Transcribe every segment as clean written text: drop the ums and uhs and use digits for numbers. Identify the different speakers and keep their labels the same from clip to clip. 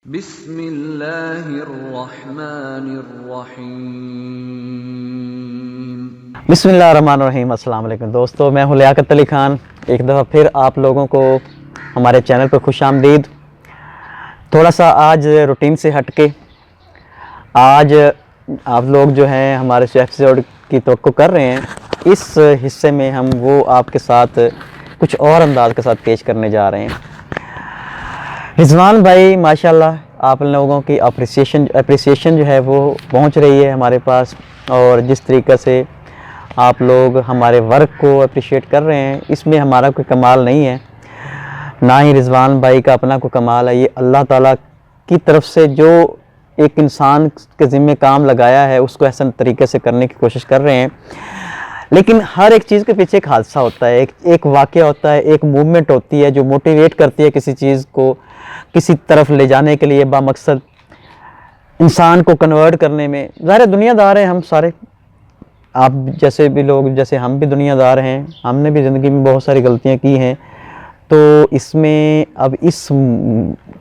Speaker 1: بسم اللہ الرحمن الرحیم۔
Speaker 2: بسم اللہ الرحمن الرحیم۔ السلام علیکم دوستو، میں ہوں لیاقت علی خان۔ ایک دفعہ پھر آپ لوگوں کو ہمارے چینل پر خوش آمدید۔ تھوڑا سا آج روٹین سے ہٹ کے آج آپ لوگ جو ہیں ہمارے ایپیسوڈ کی توقع کر رہے ہیں، اس حصے میں ہم وہ آپ کے ساتھ کچھ اور انداز کے ساتھ پیش کرنے جا رہے ہیں۔ رضوان بھائی ماشاءاللہ آپ لوگوں کی اپریسیشن جو ہے وہ پہنچ رہی ہے ہمارے پاس، اور جس طریقے سے آپ لوگ ہمارے ورک کو اپریشیٹ کر رہے ہیں، اس میں ہمارا کوئی کمال نہیں ہے، نہ ہی رضوان بھائی کا اپنا کوئی کمال ہے۔ یہ اللہ تعالیٰ کی طرف سے جو ایک انسان کے ذمہ کام لگایا ہے، اس کو احسن طریقے سے کرنے کی کوشش کر رہے ہیں۔ لیکن ہر ایک چیز کے پیچھے ایک حادثہ ہوتا ہے، ایک واقعہ ہوتا ہے، ایک موومنٹ ہوتی ہے جو موٹیویٹ کرتی ہے کسی چیز کو کسی طرف لے جانے کے لیے، با مقصد انسان کو کنورٹ کرنے میں۔ ظاہر دنیا دار ہیں ہم سارے، آپ جیسے بھی لوگ، جیسے ہم بھی دنیا دار ہیں، ہم نے بھی زندگی میں بہت ساری غلطیاں کی ہیں، تو اس میں اب اس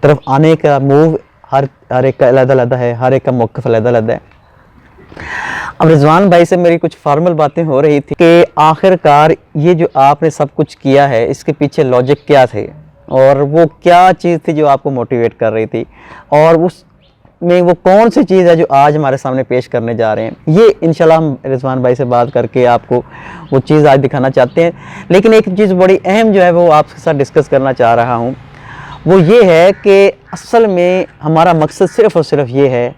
Speaker 2: طرف آنے کا موو ہر ایک کا علیحدہ علیحدہ ہے، ہر ایک کا موقف علیحدہ علیحدہ ہے۔ اب رضوان بھائی سے میری کچھ فارمل باتیں ہو رہی تھی کہ آخر کار یہ جو آپ نے سب کچھ کیا ہے، اس کے پیچھے لاجک کیا تھے، اور وہ کیا چیز تھی جو آپ کو موٹیویٹ کر رہی تھی، اور اس میں وہ کون سی چیز ہے جو آج ہمارے سامنے پیش کرنے جا رہے ہیں۔ یہ انشاءاللہ ہم رضوان بھائی سے بات کر کے آپ کو وہ چیز آج دکھانا چاہتے ہیں۔ لیکن ایک چیز بڑی اہم جو ہے وہ آپ کے ساتھ ڈسکس کرنا چاہ رہا ہوں، وہ یہ ہے کہ اصل میں ہمارا مقصد صرف اور صرف یہ ہے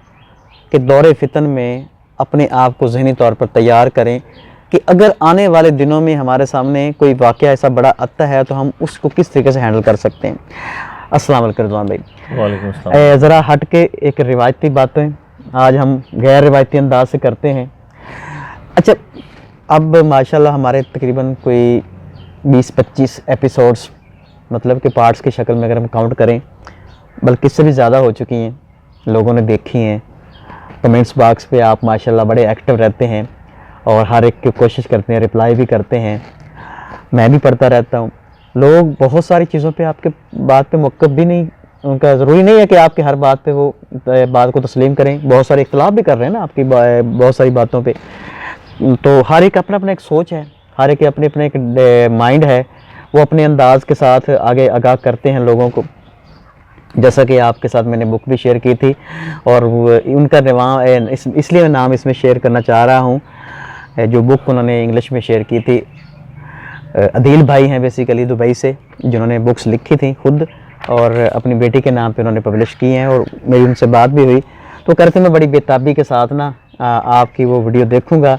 Speaker 2: کہ دور فتن میں اپنے آپ کو ذہنی طور پر تیار کریں کہ اگر آنے والے دنوں میں ہمارے سامنے کوئی واقعہ ایسا بڑا آتا ہے تو ہم اس کو کس طریقے سے ہینڈل کر سکتے ہیں۔ السلام علیکم رضوان بھائی۔
Speaker 3: وعلیکم السلام۔
Speaker 2: ذرا ہٹ کے ایک روایتی باتیں آج ہم غیر روایتی انداز سے کرتے ہیں۔ اچھا، اب ماشاءاللہ ہمارے تقریباً کوئی 20-25 ایپیسوڈز، مطلب کہ پارٹس کی شکل میں اگر ہم کاؤنٹ کریں، بلکہ اس سے بھی زیادہ ہو چکی ہیں، لوگوں نے دیکھی ہیں۔ کمنٹس باکس پہ آپ ماشاءاللہ بڑے ایکٹیو رہتے ہیں اور ہر ایک کی کوشش کرتے ہیں، رپلائی بھی کرتے ہیں، میں بھی پڑھتا رہتا ہوں۔ لوگ بہت ساری چیزوں پہ آپ کے بات پہ موقف بھی نہیں، ان کا ضروری نہیں ہے کہ آپ کی ہر بات پہ وہ بات کو تسلیم کریں، بہت سارے اختلاف بھی کر رہے ہیں نا آپ کی بہت ساری باتوں پہ۔ تو ہر ایک اپنا اپنا ایک سوچ ہے، ہر ایک اپنے اپنے ایک مائنڈ ہے، وہ اپنے انداز کے ساتھ آگے آگاہ کرتے ہیں لوگوں کو۔ جیسا کہ آپ کے ساتھ میں نے بک بھی شیئر کی تھی، اور ان کا اس لیے میں نام اس میں شیئر کرنا چاہ رہا ہوں، جو بک انہوں نے انگلش میں شیئر کی تھی۔ عدیل بھائی ہیں بیسیکلی دبئی سے، جنہوں نے بکس لکھی تھیں خود اور اپنی بیٹی کے نام پہ انہوں نے پبلش کی ہیں، اور میری ان سے بات بھی ہوئی، تو کرتے میں بڑی بےتابی کے ساتھ نا آپ کی وہ ویڈیو دیکھوں گا،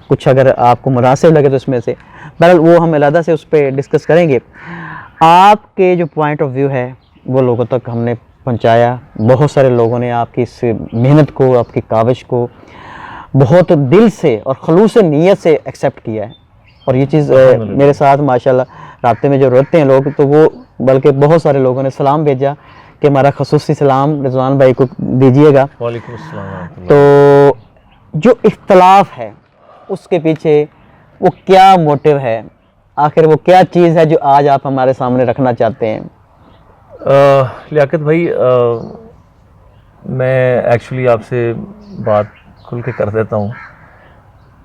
Speaker 2: کچھ اگر آپ کو مناسب لگے تو اس میں سے بہرحال وہ ہم علیحدہ سے اس پہ ڈسکس کریں گے۔ آپ کے جو پوائنٹ آف ویو ہے وہ لوگوں تک ہم نے پہنچایا، بہت سارے لوگوں نے آپ کی اس محنت کو، آپ کی کاوش کو بہت دل سے اور خلوص نیت سے ایکسیپٹ کیا ہے، اور یہ چیز میرے ساتھ ماشاءاللہ رابطے میں جو رہتے ہیں لوگ، تو وہ بلکہ بہت سارے لوگوں نے سلام بھیجا کہ ہمارا خصوصی سلام رضوان بھائی کو دیجیے گا۔
Speaker 3: وعلیکم السلام ورحمۃ اللہ۔
Speaker 2: تو جو اختلاف ہے اس کے پیچھے وہ کیا موٹیو ہے، آخر وہ کیا چیز ہے جو آج آپ ہمارے سامنے رکھنا چاہتے ہیں؟
Speaker 3: لیاقت بھائی، میں ایکچولی آپ سے بات کھل کے کر دیتا ہوں۔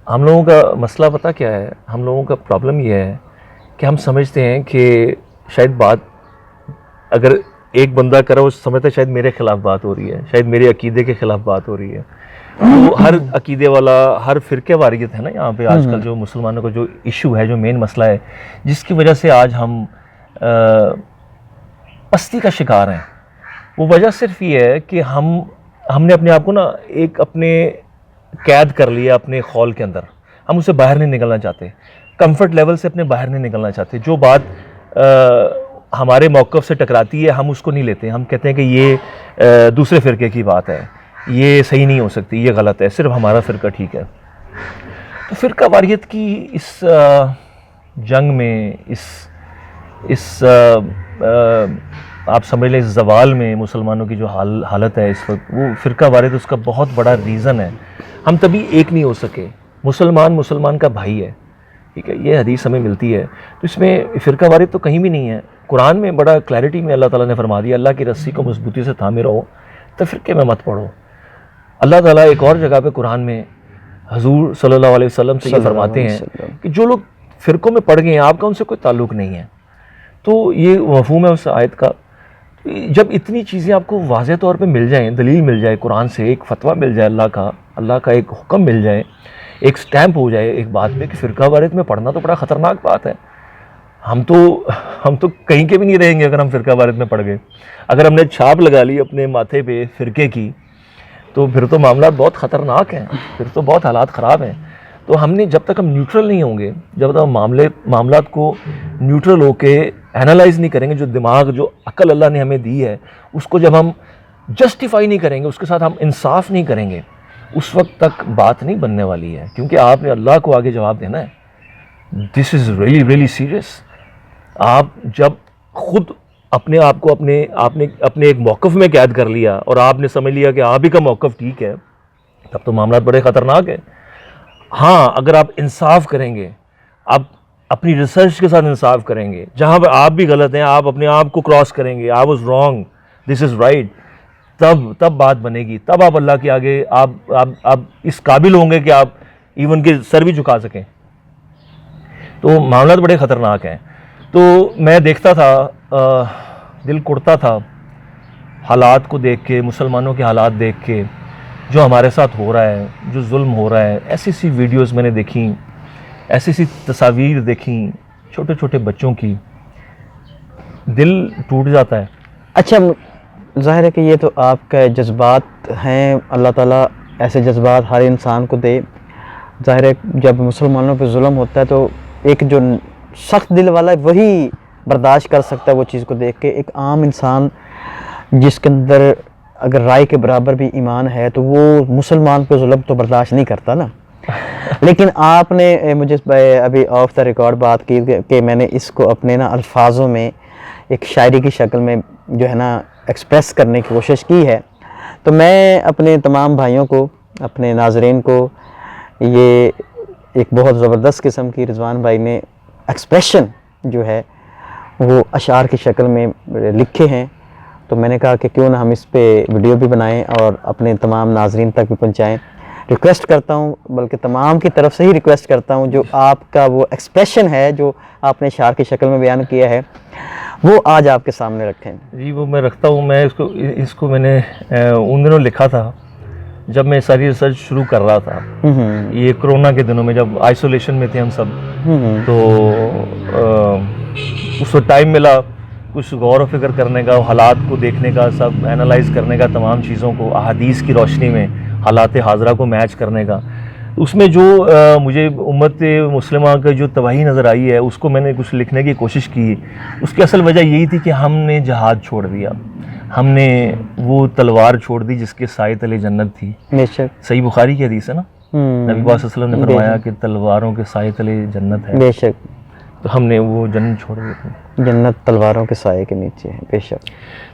Speaker 3: ہم لوگوں کا مسئلہ پتہ کیا ہے؟ ہم لوگوں کا پرابلم یہ ہے کہ ہم سمجھتے ہیں کہ شاید بات اگر ایک بندہ کرے، وہ سمجھتا ہے شاید میرے خلاف بات ہو رہی ہے، شاید میرے عقیدے کے خلاف بات ہو رہی ہے۔ تو ہر عقیدے والا، ہر فرقے واریت ہے نا یہاں پہ آج کل، جو مسلمانوں کا جو ایشو ہے، جو مین مسئلہ ہے، جس کی وجہ سے آج ہم پستی کا شکار ہیں، وہ وجہ صرف یہ ہے کہ ہم نے اپنے آپ کو نا ایک اپنے قید کر لیا اپنے خول کے اندر، ہم اسے باہر نہیں نکلنا چاہتے، کمفرٹ لیول سے اپنے باہر نہیں نکلنا چاہتے۔ جو بات ہمارے موقف سے ٹکراتی ہے ہم اس کو نہیں لیتے، ہم کہتے ہیں کہ یہ دوسرے فرقے کی بات ہے، یہ صحیح نہیں ہو سکتی، یہ غلط ہے، صرف ہمارا فرقہ ٹھیک ہے۔ تو فرقہ واریت کی اس جنگ میں، اس آپ سمجھ لیں زوال میں مسلمانوں کی جو حالت ہے اس وقت، وہ فرقہ واریت اس کا بہت بڑا ریزن ہے۔ ہم تبھی ایک نہیں ہو سکے۔ مسلمان کا بھائی ہے، ٹھیک ہے, یہ حدیث ہمیں ملتی ہے. تو اس میں فرقہ واریت تو کہیں بھی نہیں ہے. قرآن میں بڑا کلیئرٹی میں اللہ تعالیٰ نے فرما دیا, اللہ کی رسی کو مضبوطی سے تھامے رہو, تو فرقے میں مت پڑھو. اللہ تعالیٰ ایک اور جگہ پہ قرآن میں حضور صلی اللہ علیہ وسلم سے یہ فرماتے ہیں کہ جو لوگ فرقوں میں پڑ گئے ہیں آپ کا ان سے کوئی تعلق نہیں ہے. تو یہ مفہوم ہے اس آیت کا. جب اتنی چیزیں آپ کو واضح طور پہ مل جائیں, دلیل مل جائے قرآن سے, ایک فتویٰ مل جائے اللہ کا ایک حکم مل جائے, ایک سٹیمپ ہو جائے ایک بات پہ کہ فرقہ واریت میں پڑھنا تو بڑا خطرناک بات ہے. ہم تو کہیں کے بھی نہیں رہیں گے اگر ہم فرقہ واریت میں پڑ گئے. اگر ہم نے چھاپ لگا لی اپنے ماتھے پہ فرقے کی تو پھر تو معاملات بہت خطرناک ہیں, پھر تو بہت حالات خراب ہیں. تو ہم نے جب تک ہم نیوٹرل نہیں ہوں گے, جب تک ہم معاملات کو نیوٹرل ہو کے اینالائز نہیں کریں گے, جو دماغ جو عقل اللہ نے ہمیں دی ہے اس کو جب ہم جسٹیفائی نہیں کریں گے, اس کے ساتھ ہم انصاف نہیں کریں گے, اس وقت تک بات نہیں بننے والی ہے. کیونکہ آپ نے اللہ کو آگے جواب دینا ہے. دس از ریئلی ریئلی سیریس. آپ جب خود اپنے آپ کو اپنے ایک موقف میں قید کر لیا اور آپ نے سمجھ لیا کہ آپ ہی کا موقف ٹھیک ہے, تب تو معاملات بڑے خطرناک ہیں. ہاں, اگر آپ انصاف کریں گے, آپ اپنی ریسرچ کے ساتھ انصاف کریں گے, جہاں پہ آپ بھی غلط ہیں آپ اپنے آپ کو کراس کریں گے, I was wrong, this is right, تب بات بنے گی. تب آپ اللہ کے آگے آپ اس قابل ہوں گے کہ آپ ایون کے سر بھی جھکا سکیں. تو معاملات بڑے خطرناک ہیں. تو میں دیکھتا تھا, دل کڑتا تھا حالات کو دیکھ کے, مسلمانوں کے حالات دیکھ کے, جو ہمارے ساتھ ہو رہا ہے, جو ظلم ہو رہا ہے. ایسی ویڈیوز میں نے دیکھیں, ایسی تصاویر دیکھیں چھوٹے چھوٹے بچوں کی, دل ٹوٹ جاتا ہے.
Speaker 2: اچھا, ظاہر ہے کہ یہ تو آپ کا جذبات ہیں, اللہ تعالیٰ ایسے جذبات ہر انسان کو دے. ظاہر ہے جب مسلمانوں پہ ظلم ہوتا ہے تو ایک جو سخت دل والا ہے وہی برداشت کر سکتا ہے وہ چیز کو دیکھ کے. ایک عام انسان جس کے اندر اگر رائے کے برابر بھی ایمان ہے تو وہ مسلمان پہ ظلم تو برداشت نہیں کرتا نا. لیکن آپ نے مجھے ابھی آف دا ریکارڈ بات کی کہ میں نے اس کو اپنے الفاظوں میں ایک شاعری کی شکل میں جو ہے ایکسپریس کرنے کی کوشش کی ہے. تو میں اپنے تمام بھائیوں کو, اپنے ناظرین کو, یہ ایک بہت زبردست قسم کی رضوان بھائی نے ایکسپریشن جو ہے وہ اشعار کی شکل میں لکھے ہیں. تو میں نے کہا کہ کیوں نہ ہم اس پہ ویڈیو بھی بنائیں اور اپنے تمام ناظرین تک بھی پہنچائیں. ریکویسٹ کرتا ہوں, بلکہ تمام کی طرف سے ہی ریکویسٹ کرتا ہوں, جو آپ کا وہ ایکسپریشن ہے جو آپ نے اشعار کی شکل میں بیان کیا ہے وہ آج آپ کے سامنے رکھیں.
Speaker 3: جی وہ میں رکھتا ہوں. میں اس کو میں نے ان دنوں لکھا تھا جب میں ساری ریسرچ شروع کر رہا تھا, یہ کرونا کے دنوں میں جب آئسولیشن میں تھے ہم سب. تو اس وقت ٹائم ملا کچھ غور و فکر کرنے کا, حالات کو دیکھنے کا, سب اینالائز کرنے کا, تمام چیزوں کو احادیث کی روشنی میں حالات حاضرہ کو میچ کرنے کا. اس میں جو مجھے امت مسلمہ کا جو تباہی نظر آئی ہے اس کو میں نے کچھ لکھنے کی کوشش کی. اس کی اصل وجہ یہی تھی کہ ہم نے جہاد چھوڑ دیا, ہم نے وہ تلوار چھوڑ دی جس کے سائے تلے جنت تھی. صحیح بخاری کی حدیث ہے نا, نبی پاک صلی اللہ علیہ وسلم نے فرمایا کہ تلواروں کے سائے تلے جنت ہے.
Speaker 2: بے شک.
Speaker 3: تو ہم نے وہ جنت چھوڑ دی تھی.
Speaker 2: جنت تلواروں کے سائے کے نیچے ہے. بے شک.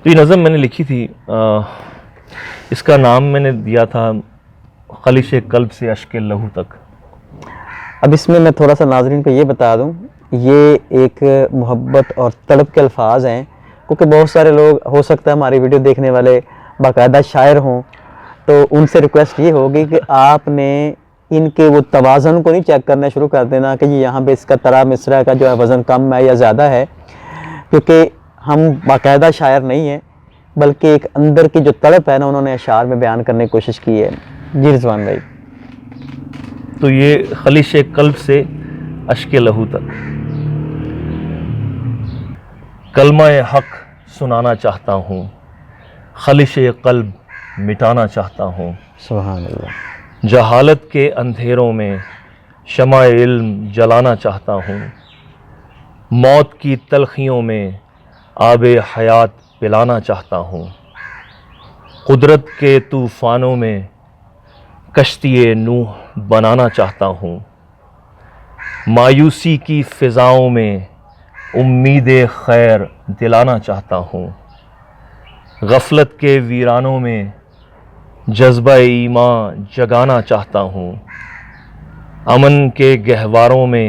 Speaker 3: تو یہ نظم میں نے لکھی تھی, اس کا نام میں نے دیا تھا خلش قلب سے اشک لہو تک.
Speaker 2: اب اس میں تھوڑا سا ناظرین کو یہ بتا دوں, یہ ایک محبت اور تڑپ کے الفاظ ہیں, کیونکہ بہت سارے لوگ ہو سکتا ہے ہماری ویڈیو دیکھنے والے باقاعدہ شاعر ہوں, تو ان سے ریکویسٹ یہ ہوگی کہ آپ نے ان کے وہ توازن کو نہیں چیک کرنا شروع کر دینا کہ یہاں پہ اس کا ترا مصرع کا جو ہے وزن کم ہے یا زیادہ ہے, کیونکہ ہم باقاعدہ شاعر نہیں ہیں بلکہ ایک اندر کی جو تڑپ ہے نا انہوں نے اشعار میں بیان کرنے کی کوشش کی ہے. جی رضوان بھائی.
Speaker 3: تو یہ خلش قلب سے اشک لہو تک. کلمہ حق سنانا چاہتا ہوں, خلش قلب مٹانا چاہتا ہوں.
Speaker 2: سبحان اللہ.
Speaker 3: جہالت کے اندھیروں میں شمع علم جلانا چاہتا ہوں, موت کی تلخیوں میں آب حیات پلانا چاہتا ہوں, قدرت کے طوفانوں میں کشتی نوح بنانا چاہتا ہوں, مایوسی کی فضاؤں میں امید خیر دلانا چاہتا ہوں, غفلت کے ویرانوں میں جذبہ ایمان جگانا چاہتا ہوں, امن کے گہواروں میں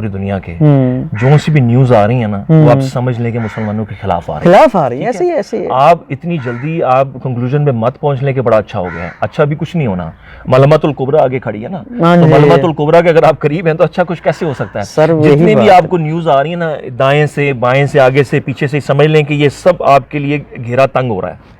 Speaker 3: پوری دنیا کے جو سی بھی نیوز آ رہی ہیں نا وہ آپ سمجھ لیں کہ مسلمانوں کے خلاف آ رہی ہیں.
Speaker 2: ایسے ہی ایسے ہی.
Speaker 3: آپ اتنی جلدی آپ کنکلوژن میں مت پہنچ لیں کہ بڑا اچھا ہو گیا ہے. اچھا بھی کچھ نہیں ہونا. معلومات الکبریٰ آگے کھڑی ہے نا, تو معلومات الکبریٰ کے اگر آپ قریب ہیں تو اچھا کچھ کیسے ہو سکتا ہے. جتنی بھی آپ کو نیوز آ رہی ہے نا دائیں سے بائیں سے آگے سے پیچھے سے, سمجھ لیں کہ یہ سب آپ کے لیے گھیرا تنگ ہو رہا ہے.